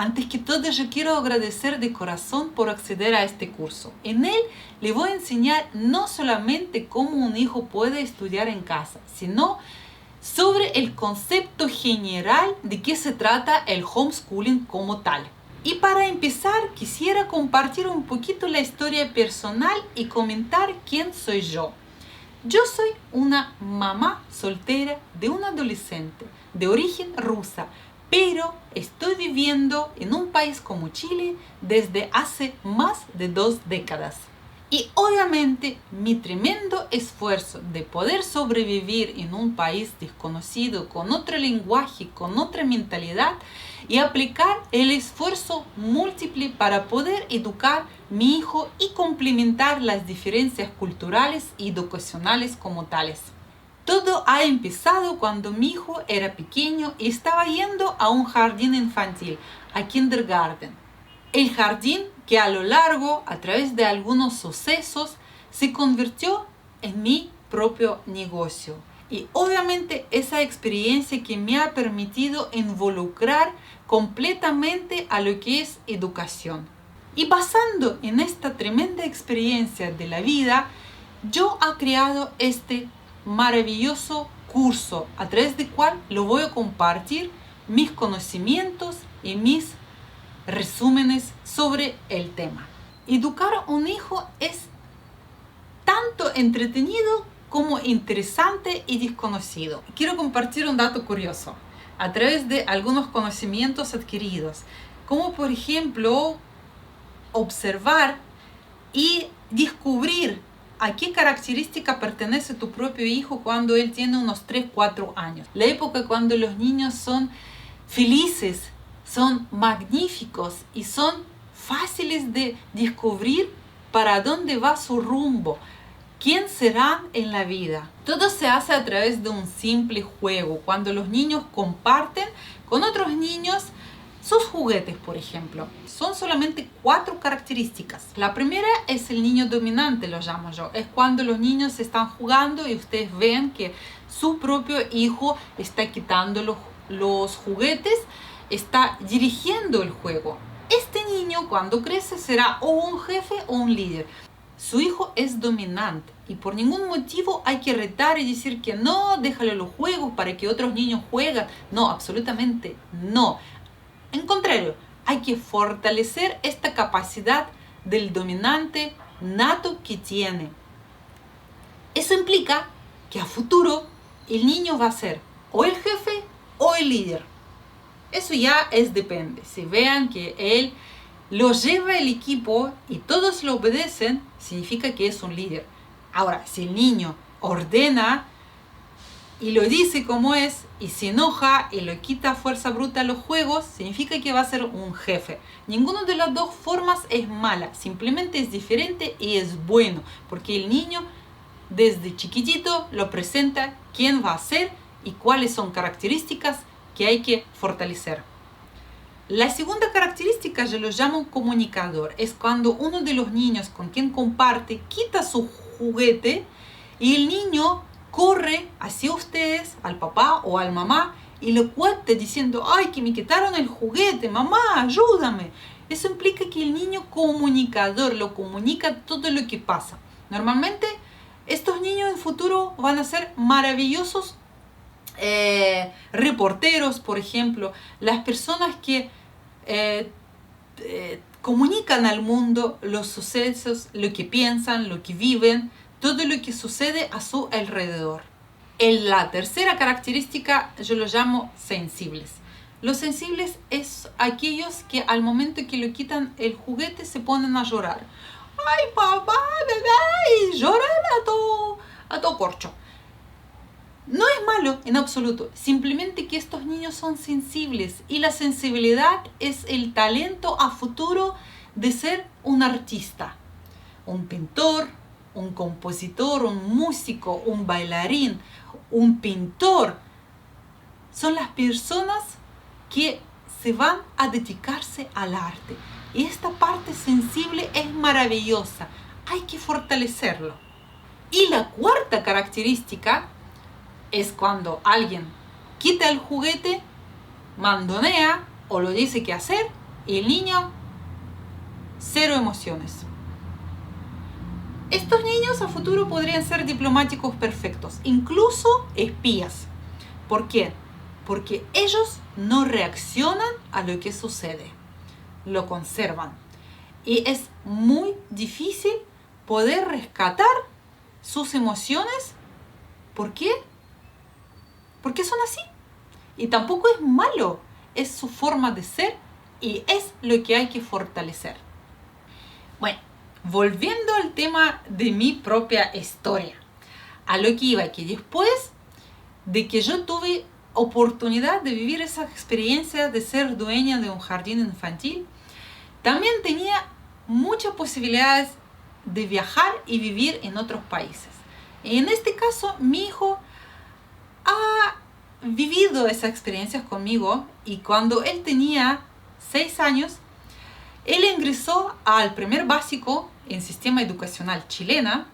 Antes que todo, yo quiero agradecer de corazón por acceder a este curso. En él le voy a enseñar no solamente cómo un hijo puede estudiar en casa, sino sobre el concepto general de qué se trata el homeschooling como tal. Y para empezar, quisiera compartir un poquito la historia personal y comentar quién soy yo. Yo soy una mamá soltera de un adolescente de origen rusa, pero estoy viviendo en un país como Chile desde hace más de 2 décadas. Y obviamente mi tremendo esfuerzo de poder sobrevivir en un país desconocido, con otro lenguaje, con otra mentalidad, y aplicar el esfuerzo múltiple para poder educar a mi hijo y complementar las diferencias culturales y educacionales como tales. Todo ha empezado cuando mi hijo era pequeño y estaba yendo a un jardín infantil, a kindergarten. El jardín que a lo largo, a través de algunos sucesos, se convirtió en mi propio negocio. Y obviamente esa experiencia que me ha permitido involucrar completamente a lo que es educación. Y basando en esta tremenda experiencia de la vida, yo he creado este maravilloso curso a través del cual lo voy a compartir mis conocimientos y mis resúmenes sobre el tema. Educar a un hijo es tanto entretenido como interesante y desconocido. Quiero compartir un dato curioso a través de algunos conocimientos adquiridos, como por ejemplo observar y descubrir a qué característica pertenece tu propio hijo cuando él tiene unos 3-4 años. La época cuando los niños son felices, son magníficos y son fáciles de descubrir para dónde va su rumbo, quién serán en la vida. Todo se hace a través de un simple juego, cuando los niños comparten con otros niños sus juguetes, por ejemplo. Son solamente 4 características. La primera es el niño dominante, lo llamo yo. Es cuando los niños están jugando y ustedes ven que su propio hijo está quitando los juguetes, está dirigiendo el juego. Este niño cuando crece será o un jefe o un líder. Su hijo es dominante y por ningún motivo hay que retar y decir que no, déjale los juegos para que otros niños jueguen. No, absolutamente no. En contrario, hay que fortalecer esta capacidad del dominante nato que tiene. Eso implica que a futuro el niño va a ser o el jefe o el líder. Eso ya depende. Si vean que él lo lleva el equipo y todos lo obedecen, significa que es un líder. Ahora, si el niño ordena y lo dice como es, y se enoja y lo quita a fuerza bruta a los juegos, significa que va a ser un jefe. Ninguna de las dos formas es mala, simplemente es diferente y es bueno, porque el niño desde chiquitito lo presenta quién va a ser y cuáles son características que hay que fortalecer. La segunda característica yo lo llamo comunicador. Es cuando uno de los niños con quien comparte quita su juguete y el niño corre hacia ustedes, al papá o al mamá, y lo cuenta diciendo, ay, que me quitaron el juguete, mamá, ayúdame. Eso implica que el niño comunicador lo comunica todo lo que pasa. Normalmente estos niños en futuro van a ser maravillosos reporteros, por ejemplo, las personas que comunican al mundo los sucesos, lo que piensan, lo que viven, todo lo que sucede a su alrededor. La tercera característica yo lo llamo sensibles. Los sensibles es aquellos que al momento que le quitan el juguete se ponen a llorar. ¡Ay, papá, bebé! Y lloran a todo corcho. No es malo en absoluto, simplemente que estos niños son sensibles y la sensibilidad es el talento a futuro de ser un artista, un pintor, un compositor, un músico, un bailarín, un pintor. Son las personas que se van a dedicarse al arte y esta parte sensible es maravillosa, hay que fortalecerlo. Y la cuarta característica es cuando alguien quita el juguete, mandonea o lo dice qué hacer Y el niño, cero emociones. Estos niños a futuro podrían ser diplomáticos perfectos, incluso espías. ¿Por qué? Porque ellos no reaccionan a lo que sucede, lo conservan. Y es muy difícil poder rescatar sus emociones. ¿Por qué? Porque son así. Y tampoco es malo, es su forma de ser y es lo que hay que fortalecer. Bueno, volviendo al tema de mi propia historia, a lo que iba, que después de que yo tuve oportunidad de vivir esa experiencia de ser dueña de un jardín infantil, también tenía muchas posibilidades de viajar y vivir en otros países. En este caso, mi hijo ha vivido esas experiencias conmigo y cuando él tenía 6 años, él ingresó al primer básico en sistema educacional chilena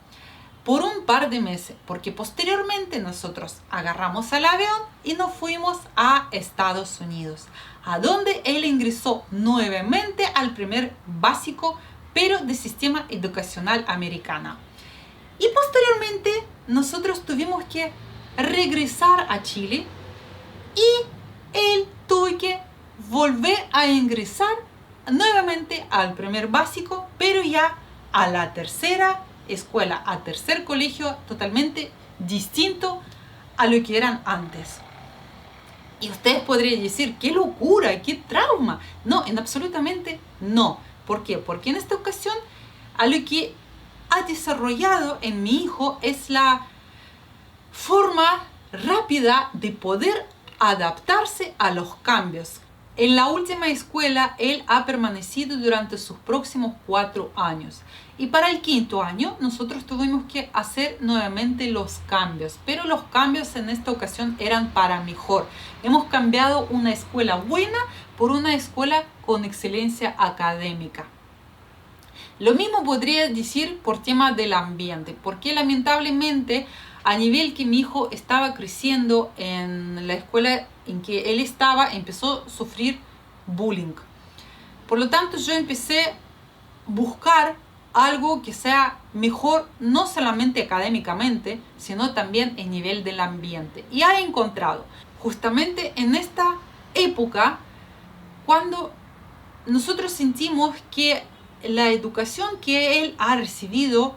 por un par de meses, porque posteriormente nosotros agarramos el avión y nos fuimos a Estados Unidos, a donde él ingresó nuevamente al primer básico, pero de sistema educacional americano. Y posteriormente nosotros tuvimos que regresar a Chile y él tuvo que volver a ingresar nuevamente al primer básico, pero ya a la tercera escuela, a tercer colegio totalmente distinto a lo que eran antes. Y ustedes podrían decir, qué locura, qué trauma. No, en absolutamente no. ¿Por qué? Porque en esta ocasión a lo que ha desarrollado en mi hijo es la forma rápida de poder adaptarse a los cambios. En la última escuela, él ha permanecido durante sus próximos 4 años. Y para el 5.º año, nosotros tuvimos que hacer nuevamente los cambios. Pero los cambios en esta ocasión eran para mejor. Hemos cambiado una escuela buena por una escuela con excelencia académica. Lo mismo podría decir por tema del ambiente, porque lamentablemente a nivel que mi hijo estaba creciendo en la escuela en que él estaba, empezó a sufrir bullying. Por lo tanto, yo empecé a buscar algo que sea mejor, no solamente académicamente, sino también en nivel del ambiente. Y he encontrado, justamente en esta época, cuando nosotros sentimos que la educación que él ha recibido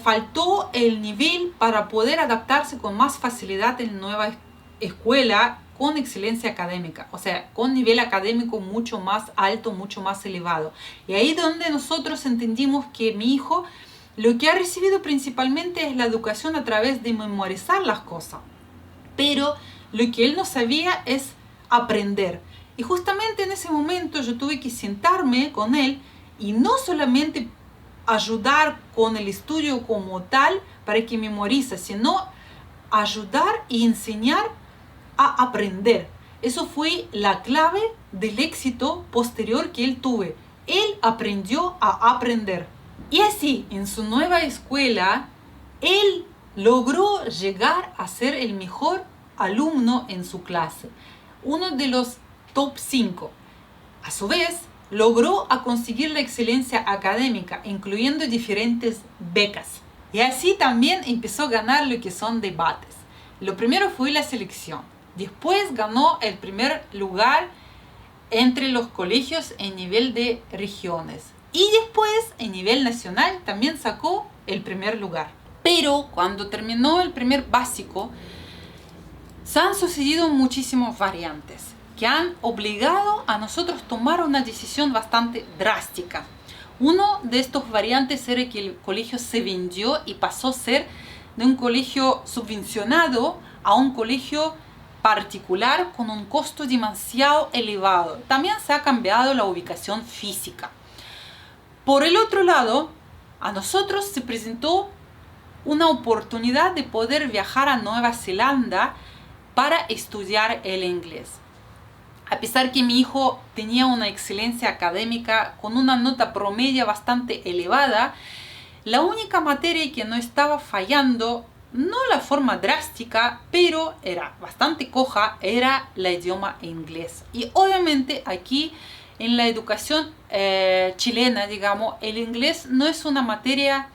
faltó el nivel para poder adaptarse con más facilidad en la nueva escuela con excelencia académica, o sea, con nivel académico mucho más alto, mucho más elevado. Y ahí donde nosotros entendimos que mi hijo lo que ha recibido principalmente es la educación a través de memorizar las cosas, pero lo que él no sabía es aprender. Y justamente en ese momento yo tuve que sentarme con él y no solamente ayudar con el estudio como tal para que memorice, sino ayudar y enseñar a aprender. Eso fue la clave del éxito posterior que él tuvo. Él aprendió a aprender. Y así, en su nueva escuela, él logró llegar a ser el mejor alumno en su clase, uno de los top 5. A su vez, logró a conseguir la excelencia académica, incluyendo diferentes becas. Y así también empezó a ganar lo que son debates. Lo primero fue la selección. Después ganó el primer lugar entre los colegios en nivel de regiones. Y después, en nivel nacional, también sacó el primer lugar. Pero cuando terminó el primer básico, se han sucedido muchísimas variantes que han obligado a nosotros a tomar una decisión bastante drástica. Uno de estos variantes era que el colegio se vendió y pasó a ser de un colegio subvencionado a un colegio particular con un costo demasiado elevado. También se ha cambiado la ubicación física. Por el otro lado, a nosotros se presentó una oportunidad de poder viajar a Nueva Zelanda para estudiar el inglés. A pesar que mi hijo tenía una excelencia académica con una nota promedio bastante elevada, la única materia que no estaba fallando, no la forma drástica, pero era bastante coja, era el idioma inglés. Y obviamente aquí en la educación chilena, digamos, el inglés no es una materia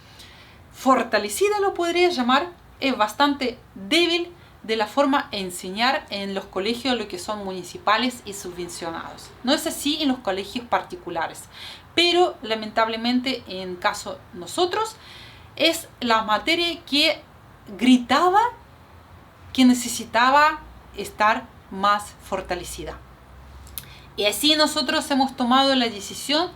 fortalecida, lo podría llamar, es bastante débil de la forma de enseñar en los colegios lo que son municipales y subvencionados. No es así en los colegios particulares, pero lamentablemente en caso nosotros es la materia que gritaba que necesitaba estar más fortalecida. Y así nosotros hemos tomado la decisión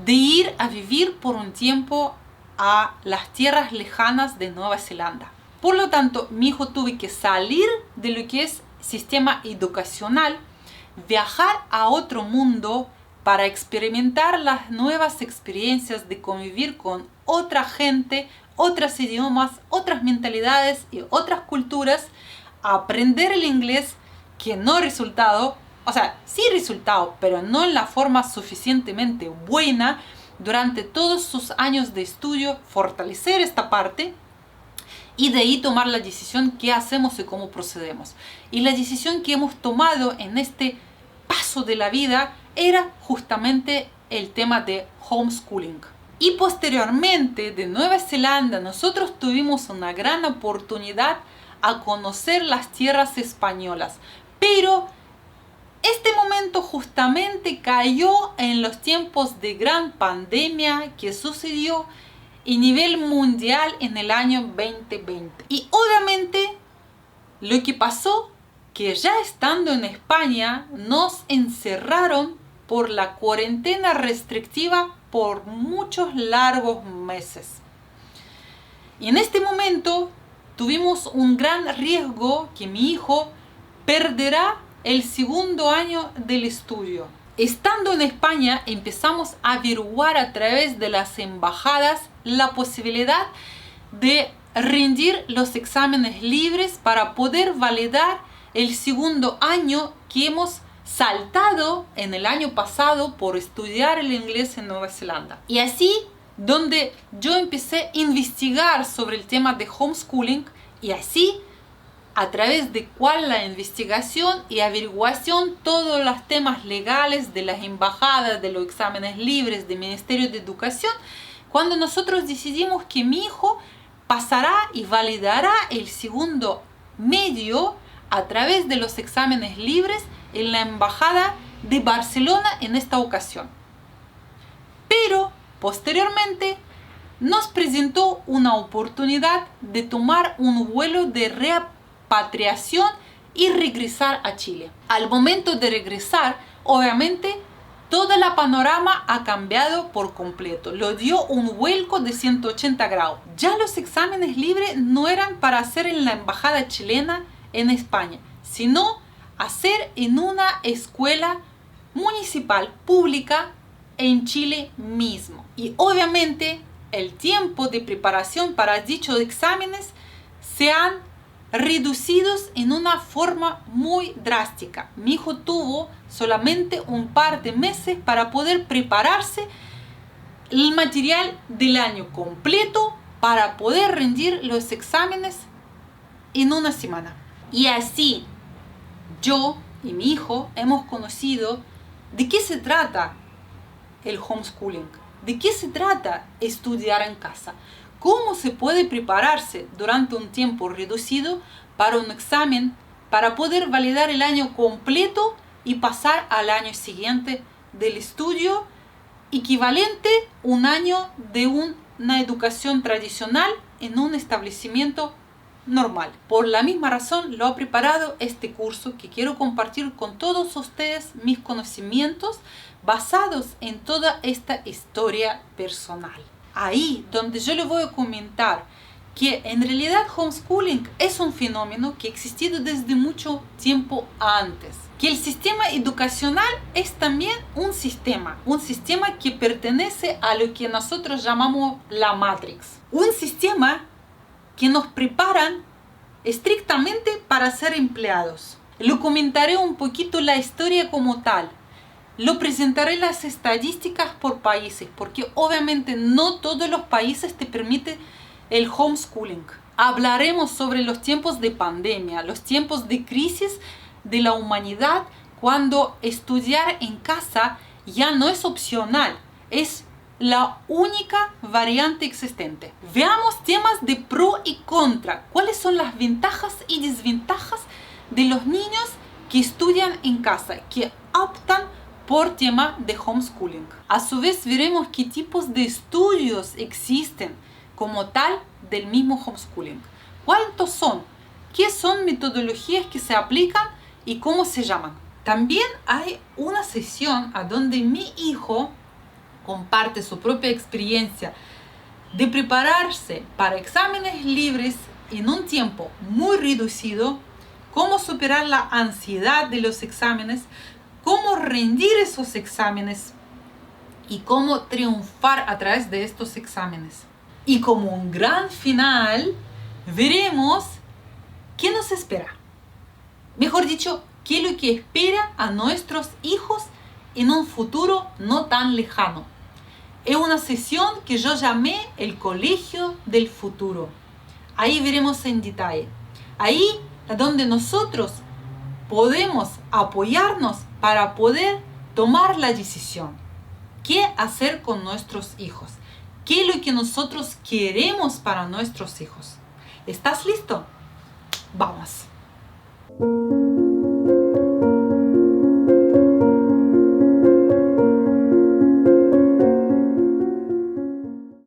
de ir a vivir por un tiempo a las tierras lejanas de Nueva Zelanda. Por lo tanto, mi hijo tuvo que salir de lo que es sistema educacional, viajar a otro mundo para experimentar las nuevas experiencias de convivir con otra gente, otros idiomas, otras mentalidades y otras culturas, aprender el inglés que no resultado, o sea, sí resultado, pero no en la forma suficientemente buena durante todos sus años de estudio, fortalecer esta parte y de ahí tomar la decisión qué hacemos y cómo procedemos. Y la decisión que hemos tomado en este paso de la vida era justamente el tema de homeschooling. Y posteriormente de Nueva Zelanda nosotros tuvimos una gran oportunidad a conocer las tierras españolas, pero este momento justamente cayó en los tiempos de gran pandemia que sucedió a nivel mundial en el año 2020. Y obviamente lo que pasó, que ya estando en España nos encerraron por la cuarentena restrictiva por muchos largos meses. Y en este momento tuvimos un gran riesgo que mi hijo perderá el segundo año del estudio. Estando en España empezamos a averiguar a través de las embajadas la posibilidad de rendir los exámenes libres para poder validar el segundo año que hemos saltado en el año pasado por estudiar el inglés en Nueva Zelanda. Y así donde yo empecé a investigar sobre el tema de homeschooling y así a través de cuál la investigación y averiguación todos los temas legales de las embajadas, de los exámenes libres del Ministerio de Educación, cuando nosotros decidimos que mi hijo pasará y validará el segundo medio a través de los exámenes libres en la embajada de Barcelona en esta ocasión. Pero posteriormente nos presentó una oportunidad de tomar un vuelo de repatriación y regresar a Chile. Al momento de regresar, obviamente, todo el panorama ha cambiado por completo. Lo dio un vuelco de 180 grados. Ya los exámenes libres no eran para hacer en la embajada chilena en España, sino hacer en una escuela municipal pública en Chile mismo. Y obviamente el tiempo de preparación para dichos exámenes se han reducidos en una forma muy drástica. Mi hijo tuvo solamente un par de meses para poder prepararse el material del año completo para poder rendir los exámenes en una semana. Y así yo y mi hijo hemos conocido de qué se trata el homeschooling, de qué se trata estudiar en casa, cómo se puede prepararse durante un tiempo reducido para un examen para poder validar el año completo y pasar al año siguiente del estudio, equivalente a un año de una educación tradicional en un establecimiento normal. Por la misma razón lo he preparado este curso que quiero compartir con todos ustedes mis conocimientos basados en toda esta historia personal. Ahí donde yo le voy a comentar que en realidad homeschooling es un fenómeno que ha existido desde mucho tiempo antes. Que el sistema educacional es también un sistema que pertenece a lo que nosotros llamamos la Matrix. Un sistema que nos preparan estrictamente para ser empleados. Lo comentaré un poquito la historia como tal. Lo presentaré las estadísticas por países, porque obviamente no todos los países te permiten el homeschooling. Hablaremos sobre los tiempos de pandemia, los tiempos de crisis de la humanidad, cuando estudiar en casa ya no es opcional, es la única variante existente. Veamos temas de pro y contra. ¿Cuáles son las ventajas y desventajas de los niños que estudian en casa, que optan por tema de homeschooling? A su vez veremos qué tipos de estudios existen como tal del mismo homeschooling. ¿Cuántos son? ¿Qué son metodologías que se aplican y cómo se llaman? También hay una sesión a donde mi hijo comparte su propia experiencia de prepararse para exámenes libres en un tiempo muy reducido, cómo superar la ansiedad de los exámenes, cómo rendir esos exámenes y cómo triunfar a través de estos exámenes. Y como un gran final, veremos qué nos espera. Mejor dicho, qué es lo que espera a nuestros hijos en un futuro no tan lejano. Es una sesión que yo llamé el colegio del futuro. Ahí veremos en detalle. Ahí es donde nosotros podemos apoyarnos para poder tomar la decisión. ¿Qué hacer con nuestros hijos? ¿Qué es lo que nosotros queremos para nuestros hijos? ¿Estás listo? Vamos.